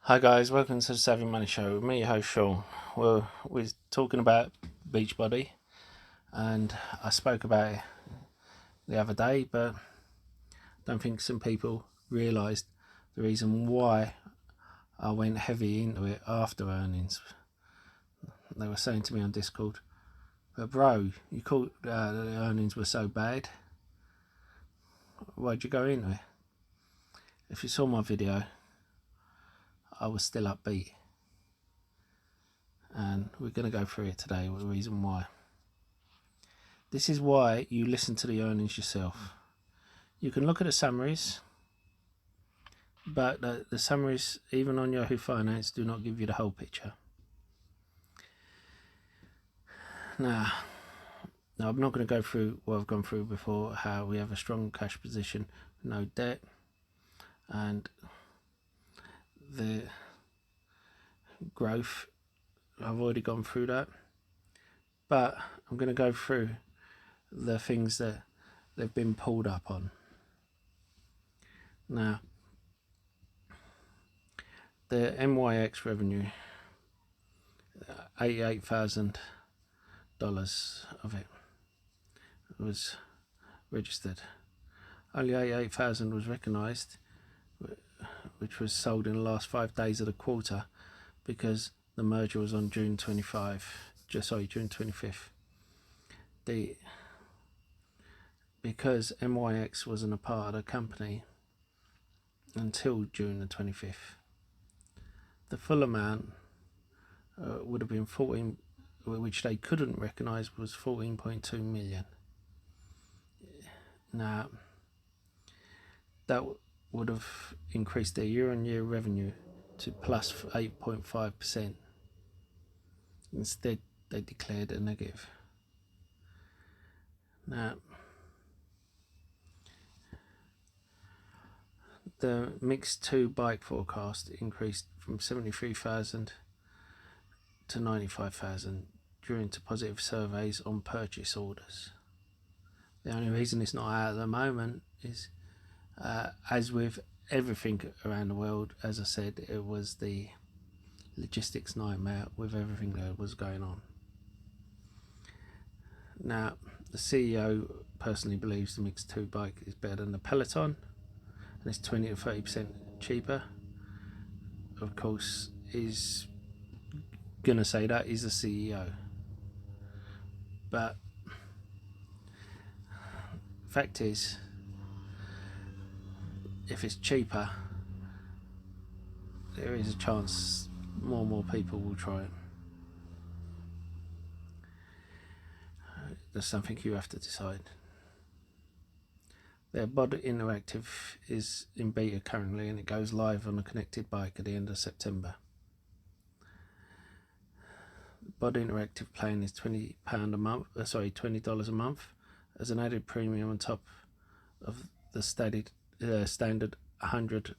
Hi guys, welcome to the Savvy Money Show with me, your host Sean. Well, we're talking about Beachbody, and I spoke about it the other day, but I don't think some people realised the reason why I went heavy into it after earnings. They were saying to me on Discord, "But bro, you called the earnings were so bad. Why'd you go into it?" If you saw my video, I was still upbeat, and we're going to go through it today with the reason why. This is why you listen to the earnings yourself. You can look at the summaries, but the summaries, even on Yahoo Finance, do not give you the whole picture. Now I'm not going to go through what I've gone through before, how we have a strong cash position, no debt, and the growth. I've already gone through that, but I'm going to go through the things that they've been pulled up on. Now, the MYX revenue, $88,000 of it was registered. Only 88,000 was recognised, which was sold in the last 5 days of the quarter, because the merger was on June 25th. June 25th. Because MYX wasn't a part of the company until June the 25th. The full amount would have been 14, which they couldn't recognise, was 14.2 million. Now, that would have increased their year-on-year revenue to plus 8.5%. Instead, they declared a negative. Now, the Mix 2 bike forecast increased from 73,000 to 95,000 during to positive surveys on purchase orders. The only reason it's not out at the moment is, as with everything around the world, as I said, it was the logistics nightmare with everything that was going on. Now, the CEO personally believes the Mix 2 bike is better than the Peloton, and it's 20 to 30% cheaper. Of course, he's gonna say that he's the CEO, but fact is, if it's cheaper, there is a chance more and more people will try it. That's something you have to decide. Their Bod Interactive is in beta currently, and it goes live on a connected bike at the end of September. Bod Interactive plan is $20 a month. $20 a month as an added premium on top of the standard $100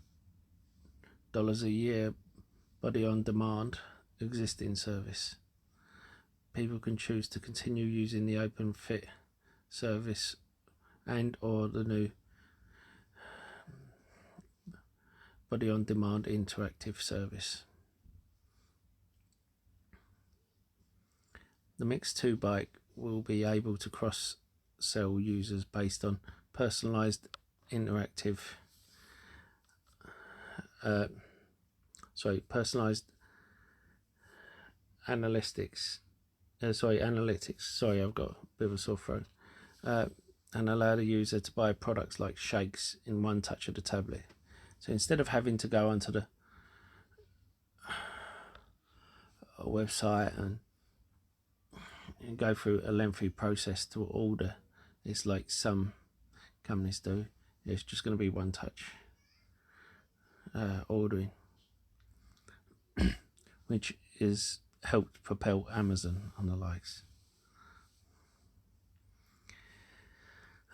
a year body on demand existing service. People can choose to continue using the Open Fit service and or the new body on demand interactive service. The Mix 2 bike will be able to cross-sell users based on personalized personalized analytics. Sorry, I've got a bit of a sore throat. And allow the user to buy products like shakes in one touch of the tablet. So instead of having to go onto the website and go through a lengthy process to order, it's like some companies do, it's just going to be one touch ordering, which is helped propel Amazon and the likes.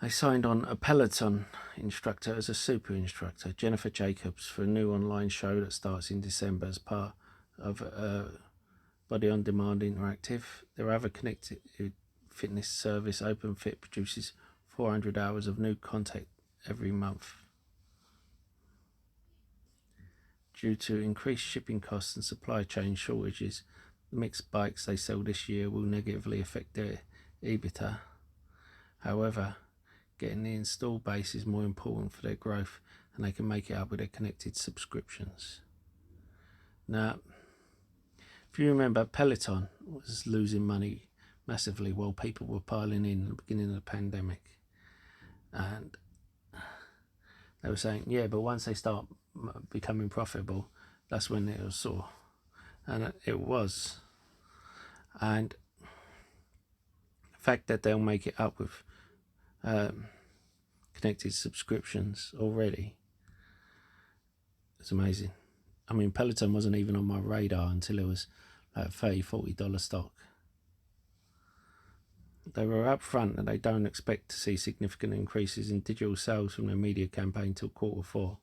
I signed on a Peloton instructor as a super instructor, Jennifer Jacobs, for a new online show that starts in December as part of Body on Demand Interactive. Their other connected fitness service, OpenFit, produces 400 hours of new content every month. due to increased shipping costs and supply chain shortages. The mixed bikes they sell this year will negatively affect their EBITDA. However, getting the install base is more important for their growth, and they can make it up with their connected subscriptions. Now, if you remember, Peloton was losing money massively while people were piling in at the beginning of the pandemic. And they were saying, yeah, but once they start becoming profitable, that's when it will soar. And it was. And the fact that they'll make it up with connected subscriptions already is amazing. I mean, Peloton wasn't even on my radar until it was like $30-40 stock. They were upfront that they don't expect to see significant increases in digital sales from their media campaign till Q4.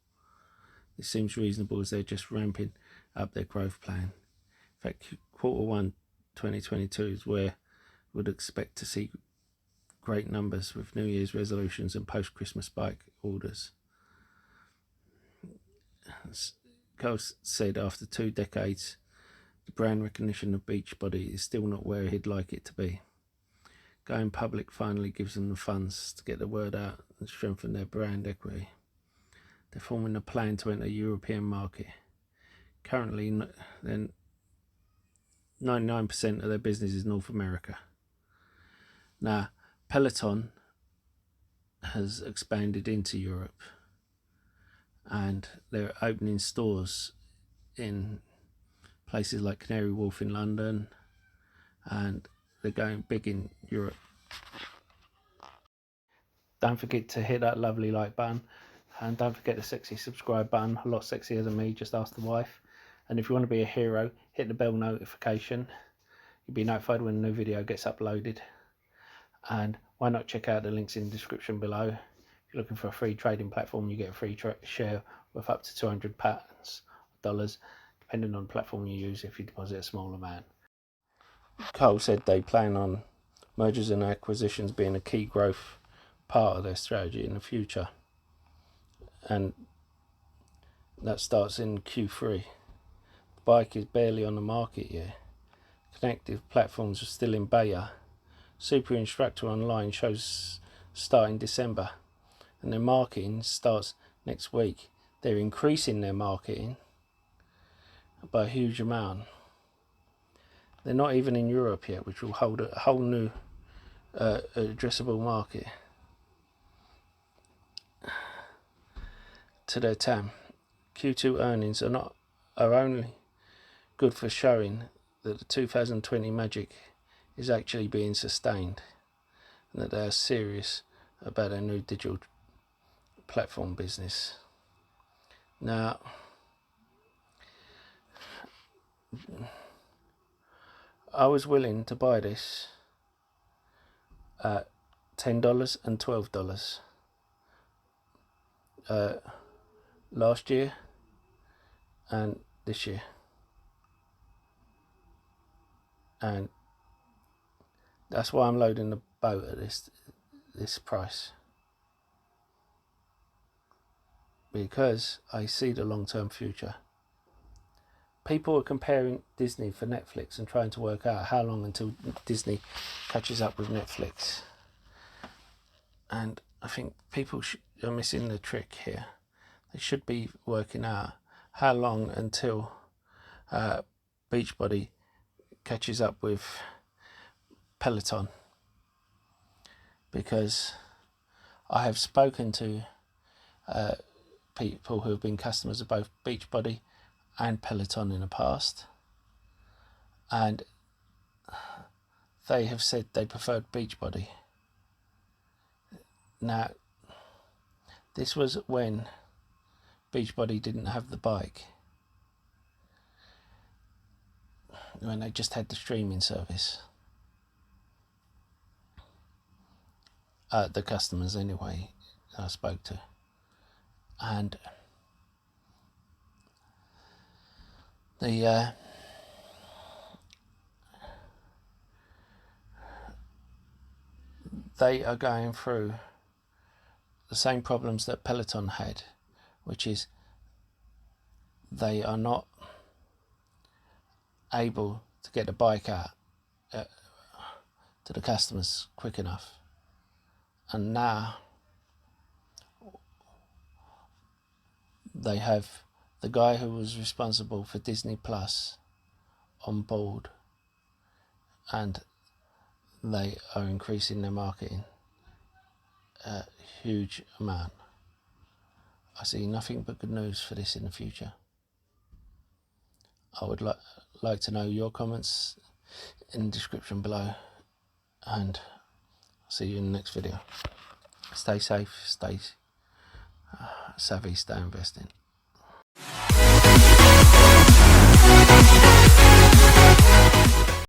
This seems reasonable as they're just ramping up their growth plan. In fact, Q1 2022 is where we'd expect to see great numbers with New Year's resolutions and post-Christmas bike orders. As Carl said, after 2 decades, the brand recognition of Beachbody is still not where he'd like it to be. Going public finally gives them the funds to get the word out and strengthen their brand equity. They're forming a plan to enter the European market. Currently, 99% of their business is North America. Now, Peloton has expanded into Europe, and they're opening stores in places like Canary Wharf in London, and they're going big in Europe. Don't forget to hit that lovely like button, and don't forget the sexy subscribe button. A lot sexier than me, just ask the wife. And if you want to be a hero, hit the bell notification. You'll be notified when a new video gets uploaded. And why not check out the links in the description below. If you're looking for a free trading platform, you get a free share worth up to $200, depending on the platform you use if you deposit a small amount. Cole said they plan on mergers and acquisitions being a key growth part of their strategy in the future, and that starts in Q3. The bike is barely on the market yet. Connected platforms are still in beta. Super Instructor Online shows start in December, and their marketing starts next week. They're increasing their marketing by a huge amount. They're not even in Europe yet, which will hold a whole new addressable market to their TAM. Q2 earnings are only good for showing that the 2020 magic is actually being sustained, and that they are serious about their new digital platform business. Now, I was willing to buy this at $10 and $12 last year and this year, and that's why I'm loading the boat at this price, because I see the long-term future. People are comparing Disney for Netflix and trying to work out how long until Disney catches up with Netflix. And I think people are missing the trick here. They should be working out how long until Beachbody catches up with Peloton. Because I have spoken to people who have been customers of both Beachbody and Peloton in the past, and they have said they preferred Beachbody. Now, this was when Beachbody didn't have the bike, when they just had the streaming service. The customers anyway I spoke to, and they are going through the same problems that Peloton had, which is they are not able to get the bike out to the customers quick enough. And now they have the guy who was responsible for Disney Plus on board, and they are increasing their marketing a huge amount. I see nothing but good news for this in the future. I would like to know your comments in the description below, and see you in the next video. Stay safe, stay savvy, stay investing.